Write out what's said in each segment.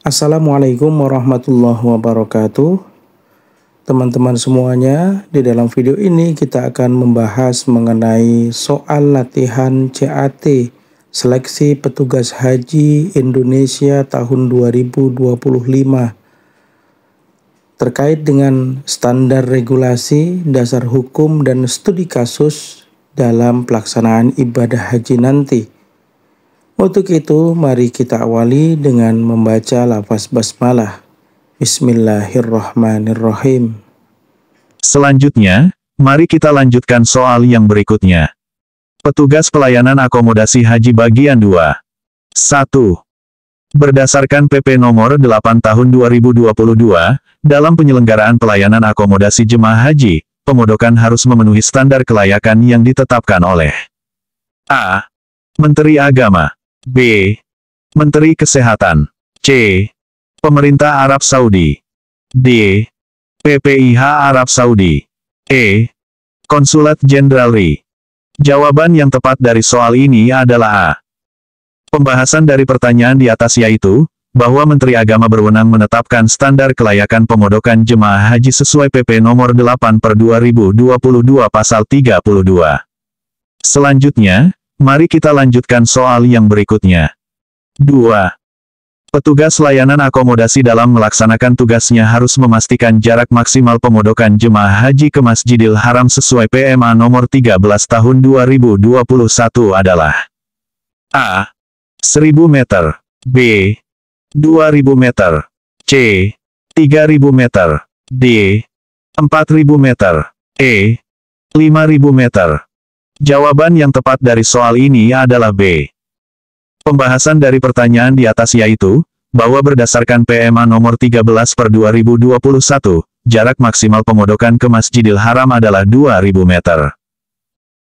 Assalamualaikum warahmatullahi wabarakatuh. Teman-teman semuanya, di dalam video ini kita akan membahas mengenai soal latihan CAT Seleksi Petugas Haji Indonesia tahun 2025 terkait dengan standar regulasi, dasar hukum, dan studi kasus dalam pelaksanaan ibadah haji nanti. Untuk itu, mari kita awali dengan membaca lafaz basmalah. Bismillahirrahmanirrahim. Selanjutnya, mari kita lanjutkan soal yang berikutnya. Petugas Pelayanan Akomodasi Haji Bagian 2. 1. Berdasarkan PP Nomor 8 Tahun 2022, dalam penyelenggaraan pelayanan akomodasi jemaah haji, pemodokan harus memenuhi standar kelayakan yang ditetapkan oleh A. Menteri Agama, B. Menteri Kesehatan, C. Pemerintah Arab Saudi, D. PPIH Arab Saudi, E. Konsulat Jenderal RI. Jawaban yang tepat dari soal ini adalah A. Pembahasan dari pertanyaan di atas yaitu, bahwa Menteri Agama berwenang menetapkan standar kelayakan pemodokan jemaah haji sesuai PP Nomor 8/2022 Pasal 32. Selanjutnya, mari kita lanjutkan soal yang berikutnya. 2. Petugas layanan akomodasi dalam melaksanakan tugasnya harus memastikan jarak maksimal pemodokan jemaah haji ke Masjidil Haram sesuai PMA Nomor 13 Tahun 2021 adalah A. 1000 meter, B. 2000 meter, C. 3000 meter, D. 4000 meter, E. 5000 meter. Jawaban yang tepat dari soal ini adalah B. Pembahasan dari pertanyaan di atas yaitu, bahwa berdasarkan PMA Nomor 13/2021, jarak maksimal pemodokan ke Masjidil Haram adalah 2000 meter.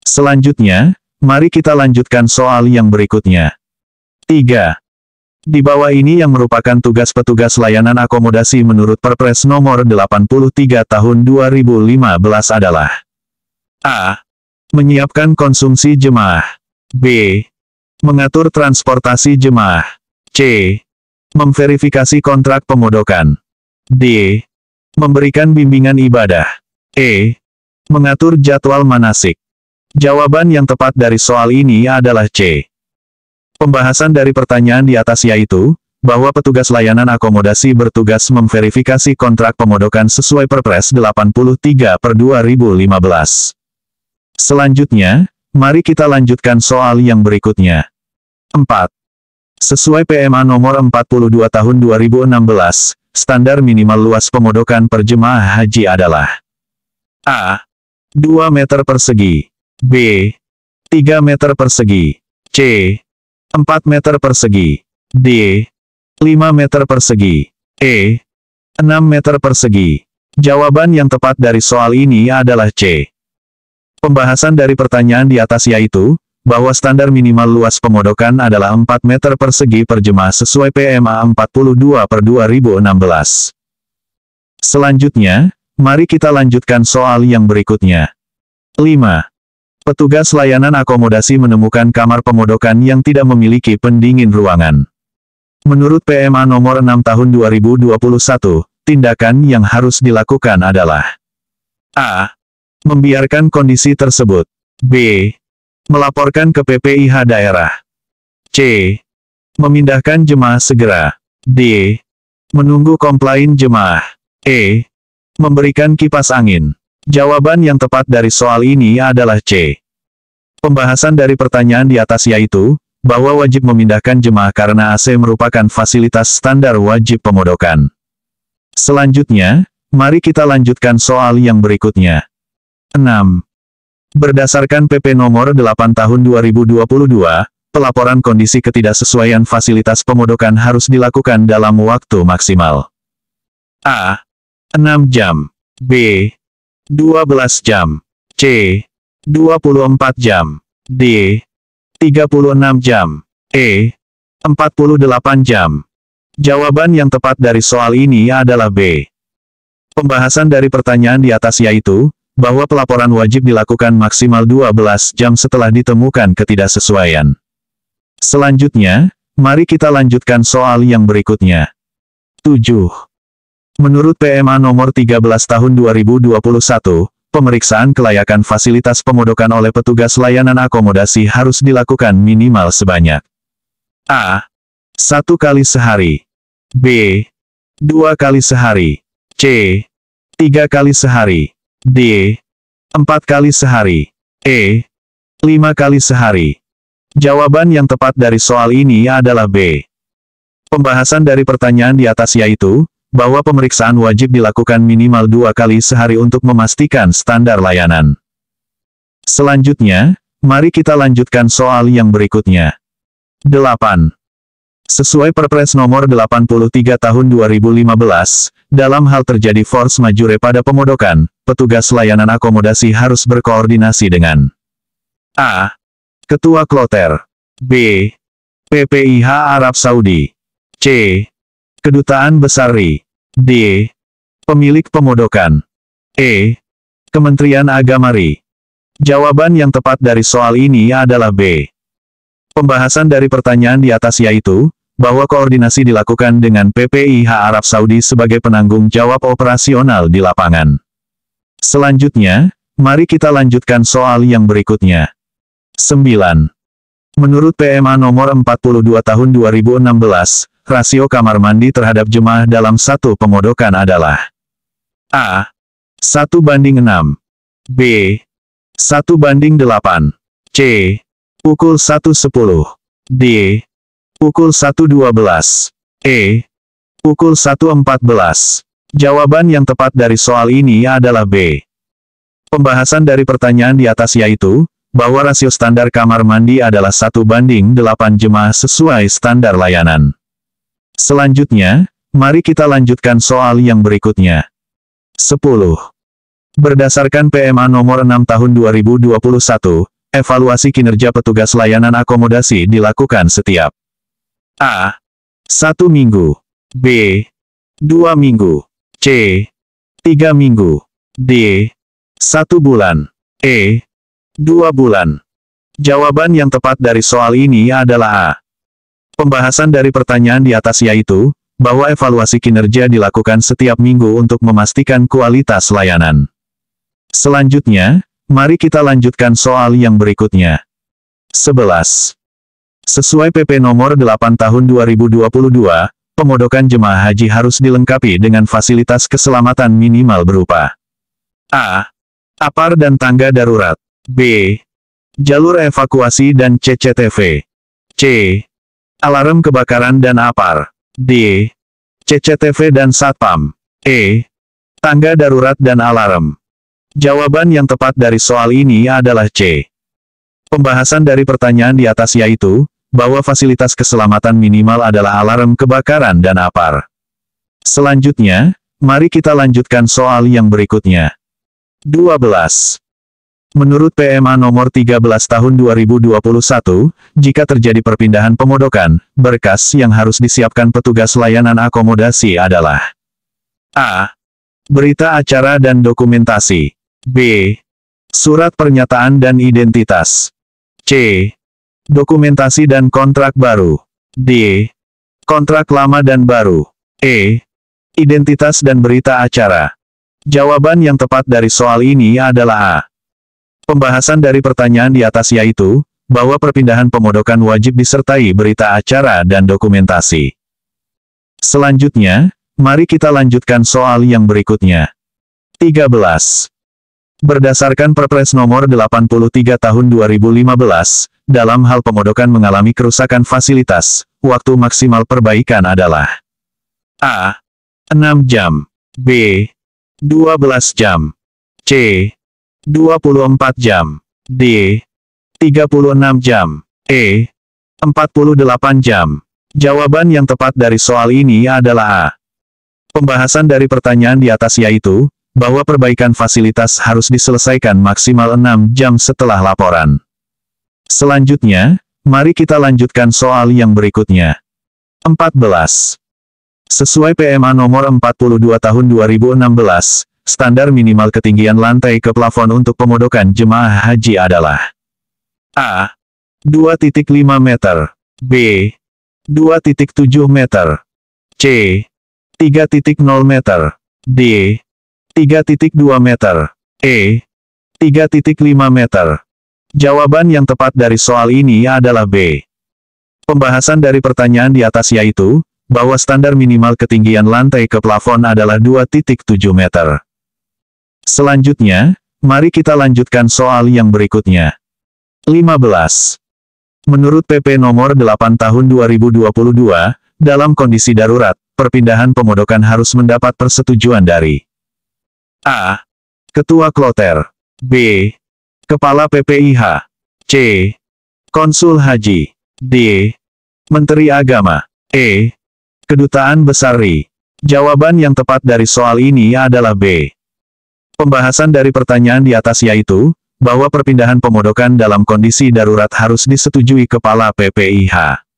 Selanjutnya, mari kita lanjutkan soal yang berikutnya. 3. Di bawah ini yang merupakan tugas petugas layanan akomodasi menurut Perpres Nomor 83 Tahun 2015 adalah A. Menyiapkan konsumsi jemaah, B. Mengatur transportasi jemaah, C. Memverifikasi kontrak pemodokan, D. Memberikan bimbingan ibadah, E. Mengatur jadwal manasik. Jawaban yang tepat dari soal ini adalah C. Pembahasan dari pertanyaan di atas yaitu, bahwa petugas layanan akomodasi bertugas memverifikasi kontrak pemodokan sesuai Perpres 83/2015. Selanjutnya, mari kita lanjutkan soal yang berikutnya. 4. Sesuai PMA Nomor 42 Tahun 2016, standar minimal luas pemodokan per jemaah haji adalah A. 2 meter persegi, B. 3 meter persegi, C. 4 meter persegi, D. 5 meter persegi, E. 6 meter persegi. Jawaban yang tepat dari soal ini adalah C. Pembahasan dari pertanyaan di atas yaitu, bahwa standar minimal luas pemodokan adalah 4 meter persegi per jemaah sesuai PMA 42/2016. Selanjutnya, mari kita lanjutkan soal yang berikutnya. 5. Petugas layanan akomodasi menemukan kamar pemodokan yang tidak memiliki pendingin ruangan. Menurut PMA Nomor 6 Tahun 2021, tindakan yang harus dilakukan adalah A. Membiarkan kondisi tersebut, B. Melaporkan ke PPIH daerah, C. Memindahkan jemaah segera, D. Menunggu komplain jemaah, E. Memberikan kipas angin. Jawaban yang tepat dari soal ini adalah C. Pembahasan dari pertanyaan di atas yaitu, bahwa wajib memindahkan jemaah karena AC merupakan fasilitas standar wajib pemodokan. Selanjutnya, mari kita lanjutkan soal yang berikutnya. 6. Berdasarkan PP Nomor 8 Tahun 2022, pelaporan kondisi ketidaksesuaian fasilitas pemodokan harus dilakukan dalam waktu maksimal. A. 6 jam, B. 12 jam, C. 24 jam, D. 36 jam, E. 48 jam. Jawaban yang tepat dari soal ini adalah B. Pembahasan dari pertanyaan di atas yaitu, bahwa pelaporan wajib dilakukan maksimal 12 jam setelah ditemukan ketidaksesuaian. Selanjutnya, mari kita lanjutkan soal yang berikutnya. 7. Menurut PMA nomor 13 tahun 2021, pemeriksaan kelayakan fasilitas pemodokan oleh petugas layanan akomodasi harus dilakukan minimal sebanyak A. 1 kali sehari, B. 2 kali sehari, C. 3 kali sehari, D. 4 kali sehari, E. 5 kali sehari. Jawaban yang tepat dari soal ini adalah B. Pembahasan dari pertanyaan di atas yaitu, bahwa pemeriksaan wajib dilakukan minimal 2 kali sehari untuk memastikan standar layanan. Selanjutnya, mari kita lanjutkan soal yang berikutnya. 8. Sesuai Perpres nomor 83 tahun 2015, dalam hal terjadi force majeure pada pemodokan, petugas layanan akomodasi harus berkoordinasi dengan A. Ketua Kloter, B. PPIH Arab Saudi, C. Kedutaan Besar RI, D. Pemilik pemodokan, E. Kementerian Agama RI. Jawaban yang tepat dari soal ini adalah B. Pembahasan dari pertanyaan di atas yaitu, bahwa koordinasi dilakukan dengan PPIH Arab Saudi sebagai penanggung jawab operasional di lapangan. Selanjutnya, mari kita lanjutkan soal yang berikutnya. 9. Menurut PMA nomor 42 tahun 2016, rasio kamar mandi terhadap jemaah dalam satu pemodokan adalah A. 1:6, B. 1:8, C. Pukul 1:10, D. Pukul 1:12, E. Pukul 1:14. Jawaban yang tepat dari soal ini adalah B. Pembahasan dari pertanyaan di atas yaitu, bahwa rasio standar kamar mandi adalah 1:8 jemaah sesuai standar layanan. Selanjutnya, mari kita lanjutkan soal yang berikutnya. 10. Berdasarkan PMA nomor 6 tahun 2021, evaluasi kinerja petugas layanan akomodasi dilakukan setiap A. 1 minggu, B. 2 minggu, C. 3 minggu, D. 1 bulan, E. 2 bulan. Jawaban yang tepat dari soal ini adalah A. Pembahasan dari pertanyaan di atas yaitu, bahwa evaluasi kinerja dilakukan setiap minggu untuk memastikan kualitas layanan. Selanjutnya, mari kita lanjutkan soal yang berikutnya. 11. Sesuai PP nomor 8 tahun 2022, pemodokan jemaah haji harus dilengkapi dengan fasilitas keselamatan minimal berupa A. Apar dan tangga darurat, B. Jalur evakuasi dan CCTV, C. Alarm kebakaran dan apar, D. CCTV dan satpam, E. Tangga darurat dan alarm. Jawaban yang tepat dari soal ini adalah C. Pembahasan dari pertanyaan di atas yaitu, bahwa fasilitas keselamatan minimal adalah alarm kebakaran dan apar. Selanjutnya, mari kita lanjutkan soal yang berikutnya. 12. Menurut PMA nomor 13 tahun 2021, jika terjadi perpindahan pemodokan, berkas yang harus disiapkan petugas layanan akomodasi adalah A. Berita acara dan dokumentasi, B. Surat pernyataan dan identitas, C. Dokumentasi dan kontrak baru, D. Kontrak lama dan baru, E. Identitas dan berita acara. Jawaban yang tepat dari soal ini adalah A. Pembahasan dari pertanyaan di atas yaitu, bahwa perpindahan pemodokan wajib disertai berita acara dan dokumentasi. Selanjutnya, mari kita lanjutkan soal yang berikutnya. 13. Berdasarkan Perpres nomor 83 tahun 2015, dalam hal pemodokan mengalami kerusakan fasilitas, waktu maksimal perbaikan adalah A. 6 jam, B. 12 jam, C. 24 jam, D. 36 jam, E. 48 jam. Jawaban yang tepat dari soal ini adalah A. Pembahasan dari pertanyaan di atas yaitu, bahwa perbaikan fasilitas harus diselesaikan maksimal 6 jam setelah laporan. Selanjutnya, mari kita lanjutkan soal yang berikutnya. 14. Sesuai PMA nomor 42 tahun 2016, standar minimal ketinggian lantai ke plafon untuk pemodokan jemaah haji adalah A. 2,5 meter, B. 2,7 meter, C. 3.0 meter. D. 3.2 meter. E. 3.5 meter. Jawaban yang tepat dari soal ini adalah B. Pembahasan dari pertanyaan di atas yaitu, bahwa standar minimal ketinggian lantai ke plafon adalah 2.7 meter. Selanjutnya, mari kita lanjutkan soal yang berikutnya. 15. Menurut PP nomor 8 tahun 2022, dalam kondisi darurat, perpindahan pemondokan harus mendapat persetujuan dari A. Ketua Kloter. B. Kepala PPIH. C. Konsul Haji. D. Menteri Agama. E. Kedutaan Besar RI. Jawaban yang tepat dari soal ini adalah B. Pembahasan dari pertanyaan di atas yaitu, bahwa perpindahan pemondokan dalam kondisi darurat harus disetujui Kepala PPIH.